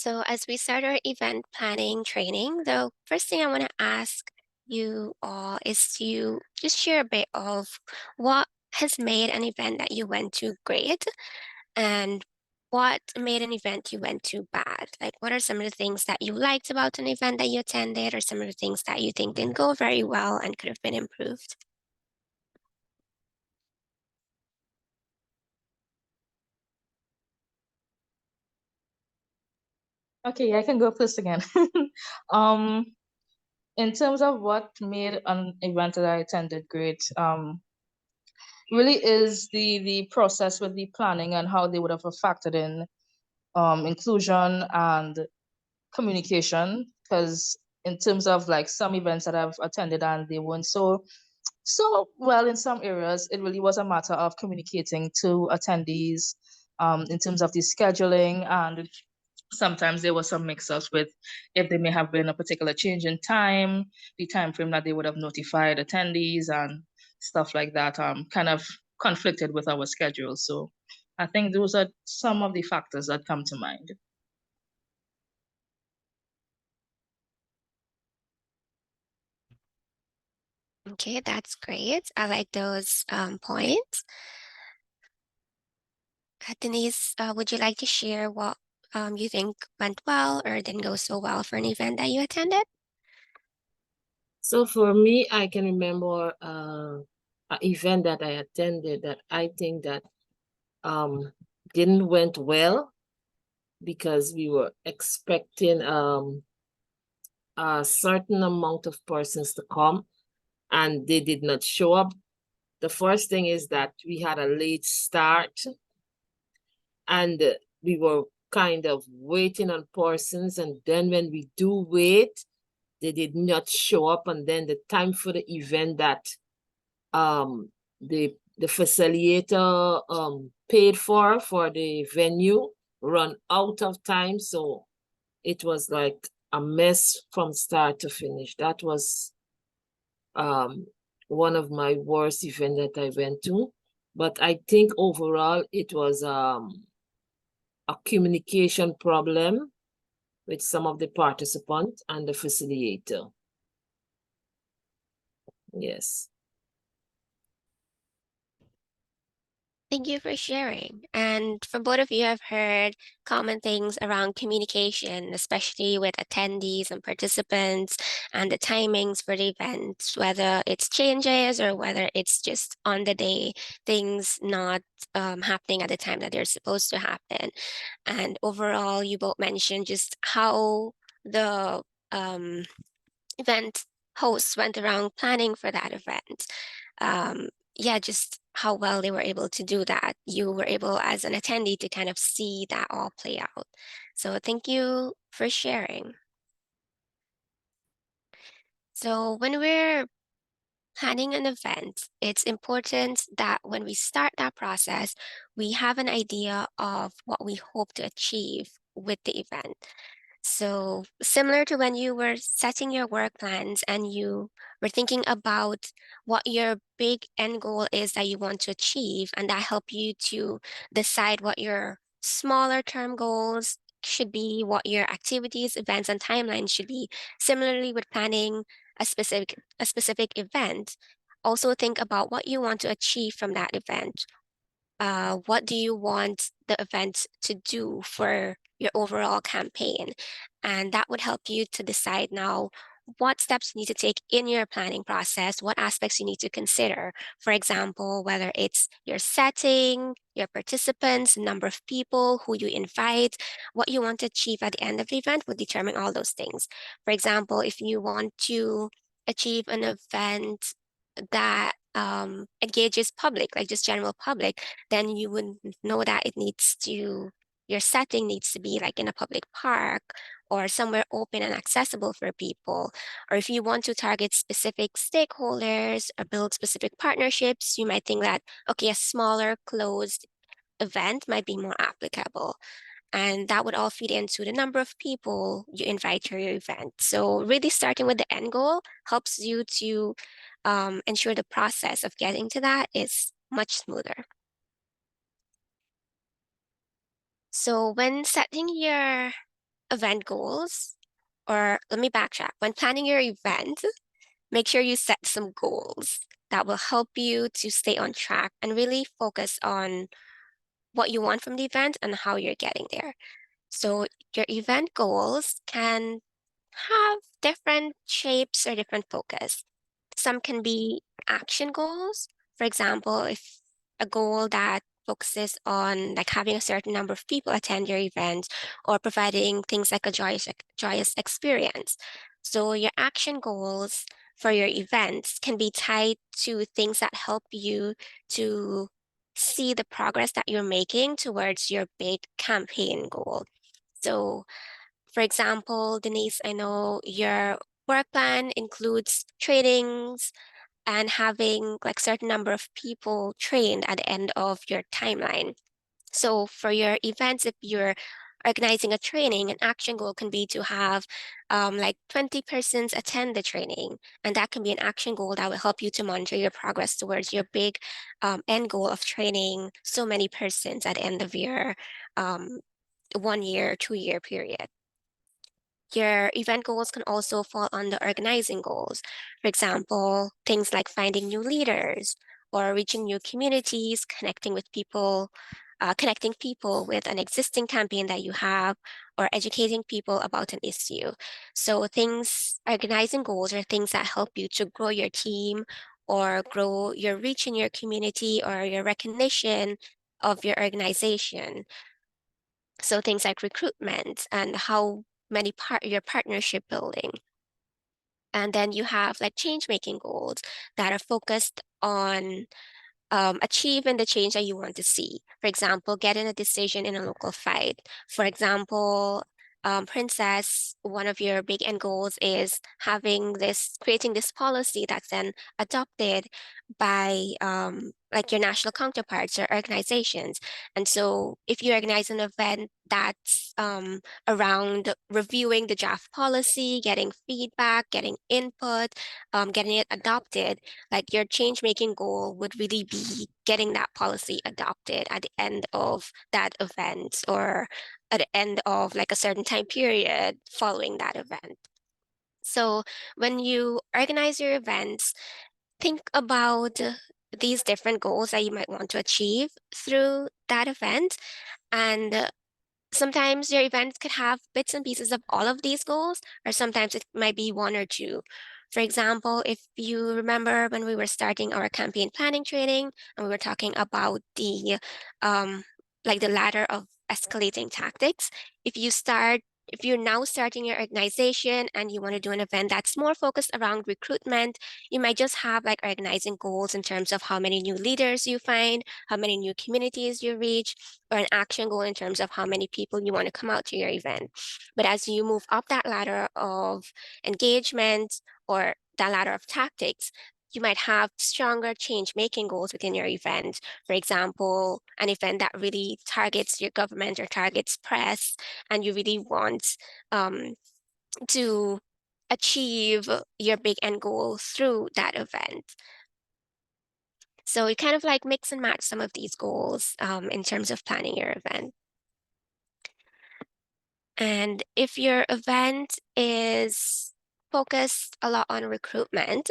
So, as we start our event planning training, the first thing I want to ask you all is to just share a bit of what has made an event that you went to great and what made an event you went to bad. Like, what are some of the things that you liked about an event that you attended, or some of the things that you think didn't go very well and could have been improved? Okay, I can go first again. um, in terms of what made an event that I attended great, really is the process with the planning and how they would have factored in inclusion and communication. Because in terms of like some events that I've attended and they weren't so well in some areas, it really was a matter of communicating to attendees in terms of the scheduling, and sometimes there was some mix-ups with if there may have been a particular change in time, the time frame that they would have notified attendees and stuff like that kind of conflicted with our schedule. So I think those are some of the factors that come to mind. Okay, that's great. I like those points. Denise, would you like to share what you think went well or didn't go so well for an event that you attended? So for me, I can remember an event that I attended that I think that um didn't went well because we were expecting a certain amount of persons to come and they did not show up. The first thing is that we had a late start and we were kind of waiting on persons, and then when we do wait, they did not show up, and then the time for the event that um the facilitator paid for the venue run out of time. So it was like a mess from start to finish. That was um one of my worst event that I went to. But I think overall it was a communication problem with some of the participants and the facilitator. Yes. Thank you for sharing. And from both of you, I've heard common things around communication, especially with attendees and participants, and the timings for the events, whether it's changes or whether it's just on the day, things not happening at the time that they're supposed to happen. And overall, you both mentioned just how the event hosts went around planning for that event. Yeah, just how well they were able to do that. You were able, as an attendee, to kind of see that all play out. So thank you for sharing. So when we're planning an event, it's important that when we start that process, we have an idea of what we hope to achieve with the event. So similar to when you were setting your work plans and you were thinking about what your big end goal is that you want to achieve, and that help you to decide what your smaller term goals should be, what your activities, events, and timelines should be. Similarly with planning a specific event, also think about what you want to achieve from that event. What do you want the event to do for your overall campaign? And that would help you to decide now what steps you need to take in your planning process, what aspects you need to consider. For example, whether it's your setting, your participants, number of people who you invite, what you want to achieve at the end of the event would determine all those things. For example, if you want to achieve an event that engages public, like just general public, then you would know that your setting needs to be like in a public park or somewhere open and accessible for people. Or if you want to target specific stakeholders or build specific partnerships, you might think that, okay, a smaller closed event might be more applicable. And that would all feed into the number of people you invite to your event. So really starting with the end goal helps you to ensure the process of getting to that is much smoother. So when setting your event goals, or let me backtrack. When planning your event, make sure you set some goals that will help you to stay on track and really focus on what you want from the event and how you're getting there. So your event goals can have different shapes or different focus. Some can be action goals. For example, if a goal that focuses on like having a certain number of people attend your event or providing things like a joyous experience. So your action goals for your events can be tied to things that help you to see the progress that you're making towards your big campaign goal. So for example, Denise, I know your work plan includes trainings and having like certain number of people trained at the end of your timeline. So for your events, if you're organizing a training, an action goal can be to have like 20 persons attend the training. And that can be an action goal that will help you to monitor your progress towards your big end goal of training so many persons at the end of your 1 year, 2 year period. Your event goals can also fall under organizing goals. For example, things like finding new leaders or reaching new communities, connecting people with an existing campaign that you have, or educating people about an issue. So organizing goals are things that help you to grow your team or grow your reach in your community or your recognition of your organization. So things like recruitment and how your partnership building. And then you have like change making goals that are focused on achieving the change that you want to see. For example, getting a decision in a local fight. For example, Princess, one of your big end goals is creating this policy that's then adopted by like your national counterparts or organizations. And so if you organize an event that's around reviewing the draft policy, getting feedback, getting input, getting it adopted, like your change making goal would really be getting that policy adopted at the end of that event or at the end of like a certain time period following that event. So when you organize your events, think about these different goals that you might want to achieve through that event. And sometimes your event could have bits and pieces of all of these goals, or sometimes it might be one or two. For example, if you remember when we were starting our campaign planning training and we were talking about um, the ladder of escalating tactics, if you're now starting your organization and you want to do an event that's more focused around recruitment, you might just have like organizing goals in terms of how many new leaders you find, how many new communities you reach, or an action goal in terms of how many people you want to come out to your event. But as you move up that ladder of engagement or that ladder of tactics, you might have stronger change making goals within your event. For example, an event that really targets your government or targets press, and you really want to achieve your big end goal through that event. So you kind of like mix and match some of these goals in terms of planning your event. And if your event is focused a lot on recruitment,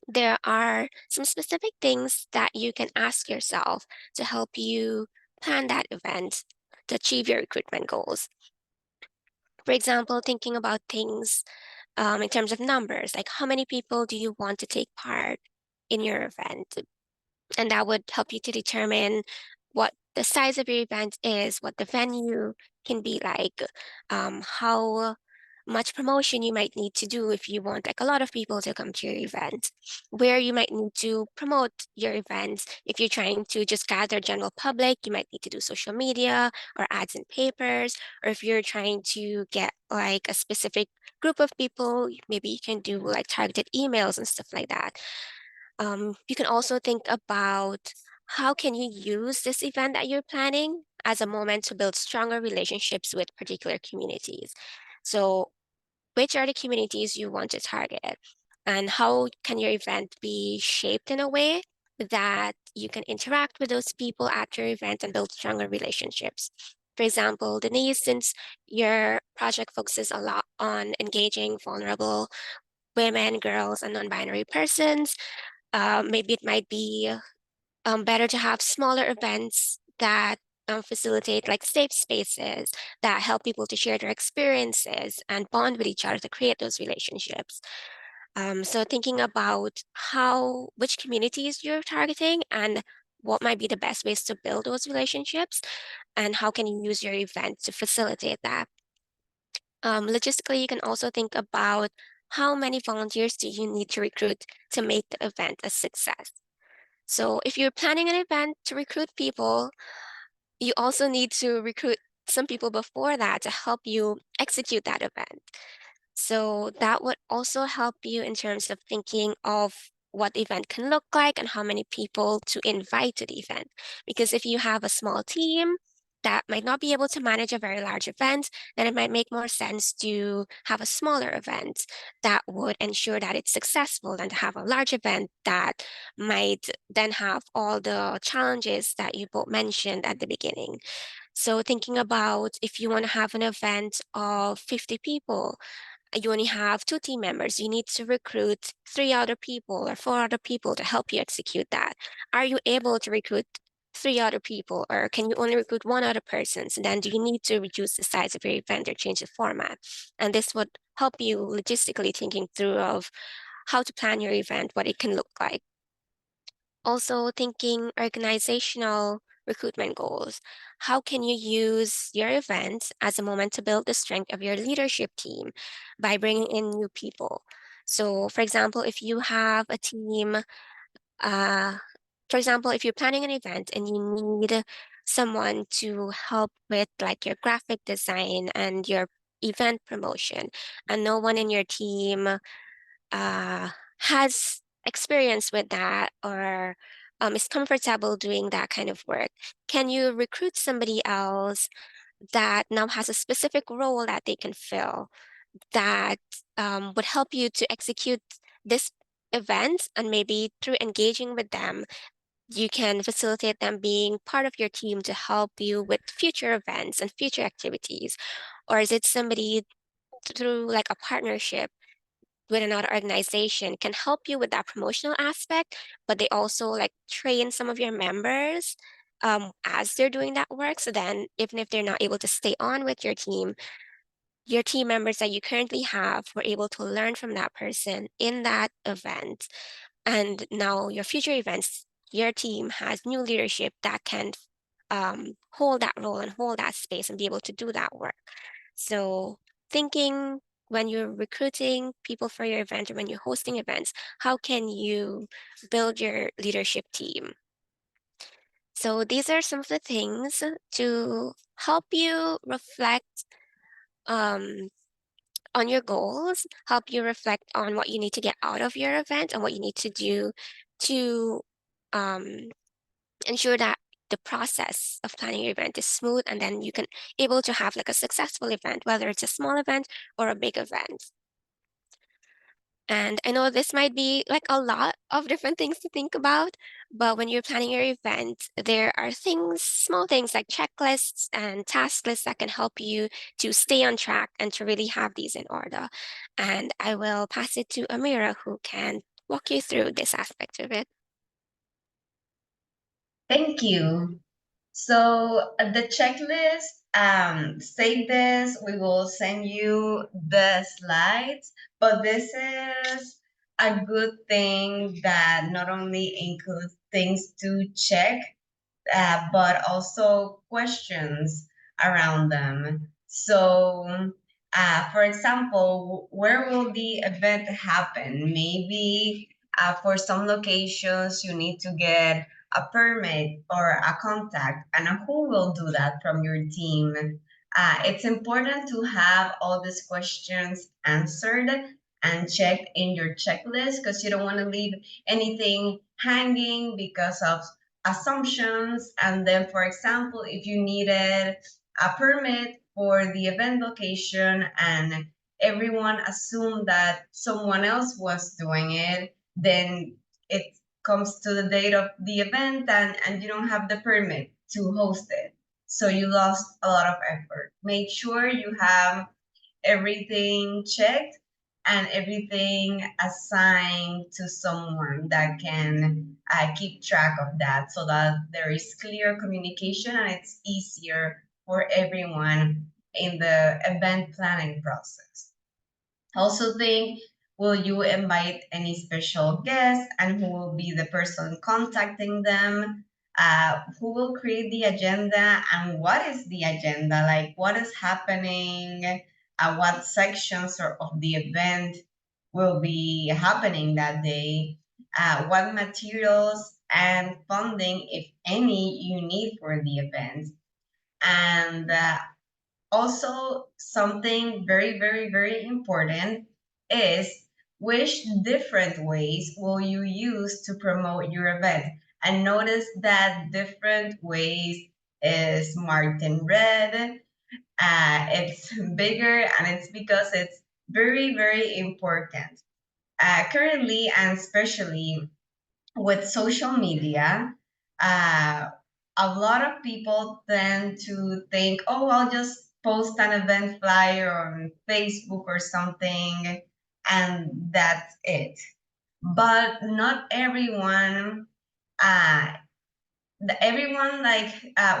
there are some specific things that you can ask yourself to help you plan that event to achieve your recruitment goals. For example, thinking about things in terms of numbers, like how many people do you want to take part in your event? And that would help you to determine what the size of your event is, what the venue can be like, how much promotion you might need to do if you want like a lot of people to come to your event, where you might need to promote your events. If you're trying to just gather general public, you might need to do social media or ads in papers, or if you're trying to get like a specific group of people, maybe you can do like targeted emails and stuff like that. You can also think about how can you use this event that you're planning as a moment to build stronger relationships with particular communities. So which are the communities you want to target? And how can your event be shaped in a way that you can interact with those people at your event and build stronger relationships? For example, Denise, since your project focuses a lot on engaging vulnerable women, girls, and non-binary persons, maybe it might be better to have smaller events that facilitate like safe spaces that help people to share their experiences and bond with each other to create those relationships. So thinking about which communities you're targeting and what might be the best ways to build those relationships and how can you use your event to facilitate that. Logistically, you can also think about how many volunteers do you need to recruit to make the event a success. So if you're planning an event to recruit people, you also need to recruit some people before that to help you execute that event. So that would also help you in terms of thinking of what the event can look like and how many people to invite to the event. Because if you have a small team that might not be able to manage a very large event, then it might make more sense to have a smaller event that would ensure that it's successful than to have a large event that might then have all the challenges that you both mentioned at the beginning. So thinking about if you want to have an event of 50 people, you only have 2 team members, you need to recruit 3 other people or 4 other people to help you execute that. Are you able to recruit 3 other people, or can you only recruit 1 other person? So then do you need to reduce the size of your event or change the format? And this would help you logistically thinking through of how to plan your event, what it can look like. Also thinking organizational recruitment goals. How can you use your event as a moment to build the strength of your leadership team by bringing in new people? So for example, if you have a team, uh, for example, if you're planning an event and you need someone to help with like your graphic design and your event promotion, and no one in your team has experience with that or is comfortable doing that kind of work, can you recruit somebody else that now has a specific role that they can fill that would help you to execute this event? And maybe through engaging with them, you can facilitate them being part of your team to help you with future events and future activities. Or is it somebody through like a partnership with another organization can help you with that promotional aspect, but they also like train some of your members as they're doing that work. So then even if they're not able to stay on with your team members that you currently have were able to learn from that person in that event. And now your future events, your team has new leadership that can hold that role and hold that space and be able to do that work. So thinking when you're recruiting people for your event or when you're hosting events, how can you build your leadership team? So these are some of the things to help you reflect um, on your goals, help you reflect on what you need to get out of your event and what you need to do to um, ensure that the process of planning your event is smooth, and then you can able to have like a successful event, whether it's a small event or a big event. And I know this might be like a lot of different things to think about, but when you're planning your event, there are things, small things like checklists and task lists that can help you to stay on track and to really have these in order. And I will pass it to Amira, who can walk you through this aspect of it. Thank you. So the checklist, save this. We will send you the slides, but this is a good thing that not only includes things to check, but also questions around them. So, for example, where will the event happen? Maybe for some locations, you need to get a permit or a contact, and who will do that from your team? It's important to have all these questions answered and checked in your checklist because you don't want to leave anything hanging because of assumptions. And then, for example, if you needed a permit for the event location and everyone assumed that someone else was doing it, then it comes to the date of the event and you don't have the permit to host it. So you lost a lot of effort. Make sure you have everything checked and everything assigned to someone that can keep track of that, so that there is clear communication and it's easier for everyone in the event planning process. Also think, will you invite any special guests and who will be the person contacting them? Who will create the agenda and what is the agenda? Like what is happening? What sections of the event will be happening that day? What materials and funding, if any, you need for the event? And also, something very, very, very important is which different ways will you use to promote your event? And notice that different ways is marked in red. It's bigger, and it's because it's very, very important. Currently, and especially with social media, uh, a lot of people tend to think, oh, I'll just post an event flyer on Facebook or something, and that's it. But not everyone, uh, everyone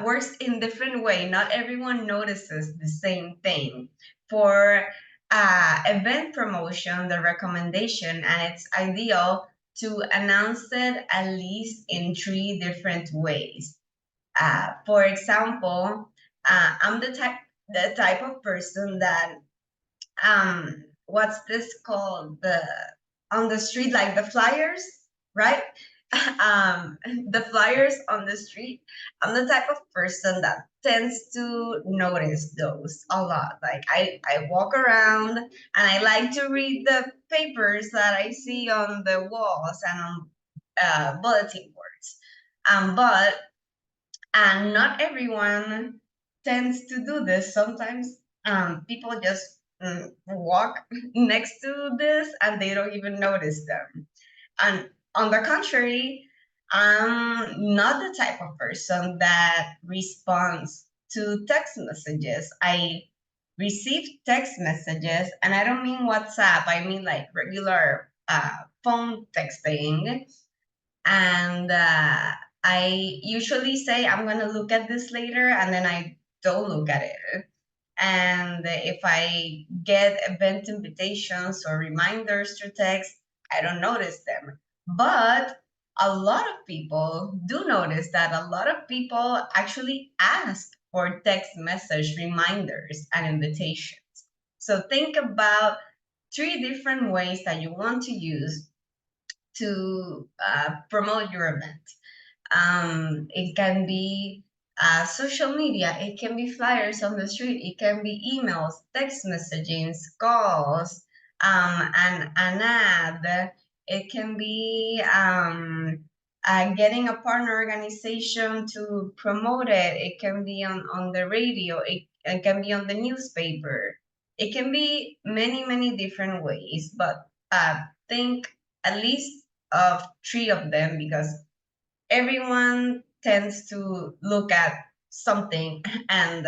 works in different way. Not everyone notices the same thing. For event promotion, the recommendation, and it's ideal to announce it at least in 3 different ways. For example, I'm the type of person that what's this called, the on the street, like the flyers, right? The flyers on the street, I'm the type of person that tends to notice those a lot. Like I walk around and I like to read the papers that I see on the walls and on bulletin boards. But and not everyone tends to do this. Sometimes people just walk next to this and they don't even notice them. And on the contrary, I'm not the type of person that responds to text messages. I receive text messages, and I don't mean WhatsApp, I mean like regular phone texting. And I usually say I'm going to look at this later, and then I don't look at it. And if I get event invitations or reminders through text, I don't notice them. But a lot of people do notice that a lot of people actually ask for text message reminders and invitations. So think about 3 different ways that you want to use to promote your event. It can be social media, it can be flyers on the street, it can be emails, text messaging, calls, an ad. It can be getting a partner organization to promote it. It can be on the radio, it can be on the newspaper. It can be many, many different ways, but think at least of 3 of them, because everyone tends to look at something and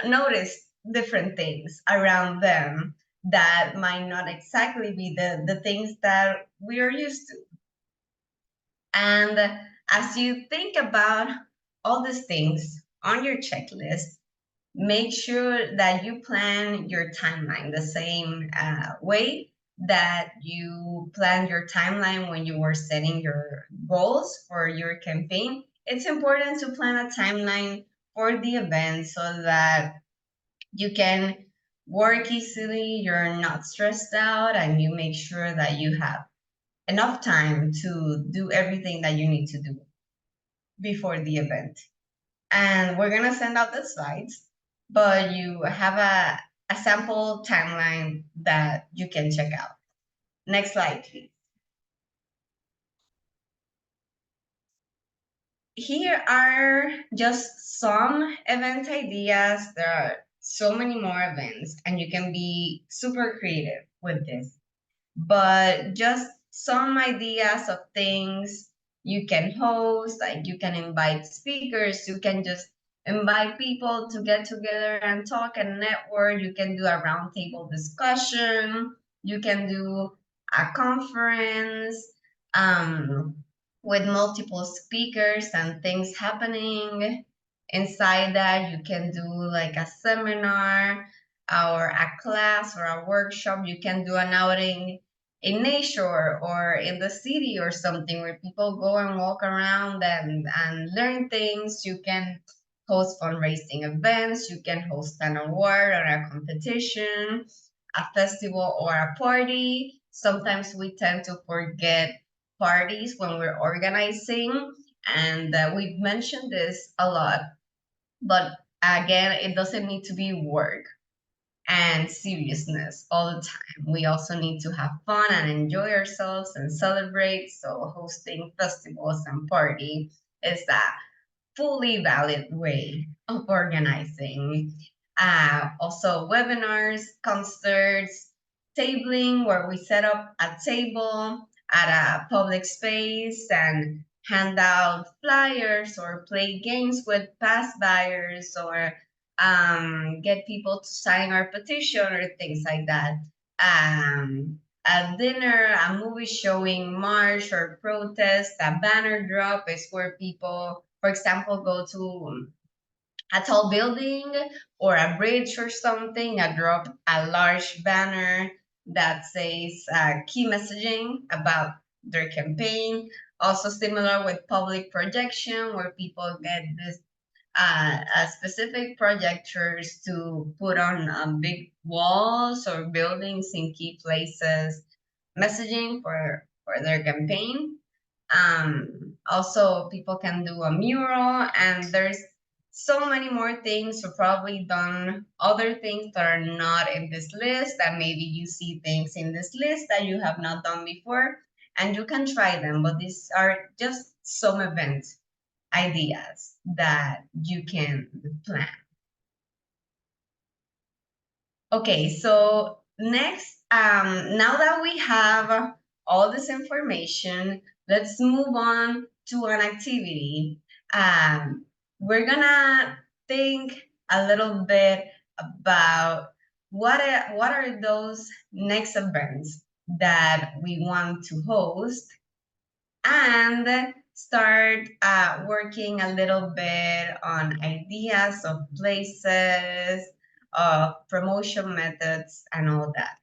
notice different things around them that might not exactly be the things that we are used to. And as you think about all these things on your checklist, make sure that you plan your timeline the same way that you plan your timeline when you were setting your goals for your campaign. It's important to plan a timeline for the event so that you can work easily, you're not stressed out, and you make sure that you have enough time to do everything that you need to do before the event. And we're gonna send out the slides, but you have a sample timeline that you can check out. Next slide, please. Here are just some event ideas. There are so many more events, and you can be super creative with this. But just some ideas of things you can host, like you can invite speakers, you can just invite people to get together and talk and network. You can do a roundtable discussion. You can do a conference with multiple speakers and things happening. Inside that, you can do like a seminar or a class or a workshop. You can do an outing in nature or in the city or something where people go and walk around and learn things. You can host fundraising events. You can host an award or a competition, a festival or a party. Sometimes we tend to forget parties when we're organizing, and we've mentioned this a lot, but again, it doesn't need to be work and seriousness all the time. We also need to have fun and enjoy ourselves and celebrate. So hosting festivals and party is that fully valid way of organizing. Also, webinars, concerts, tabling, where we set up a table at a public space and hand out flyers or play games with past buyers or get people to sign our petition or things like that. A dinner, a movie showing, march or protest, a banner drop is where people, for example, go to a tall building or a bridge or something, and drop a large banner that says key messaging about their campaign. Also similar with public projection, where people get this specific projectors to put on big walls or buildings in key places, messaging for their campaign. Also, people can do a mural, and there's so many more things. You've probably done other things that are not in this list, that maybe you see things in this list that you have not done before, and you can try them, but these are just some events ideas that you can plan. Okay, so next, now that we have all this information, let's move on to an activity. We're gonna think a little bit about what are those next events that we want to host, and start working a little bit on ideas of places, of promotion methods, and all that.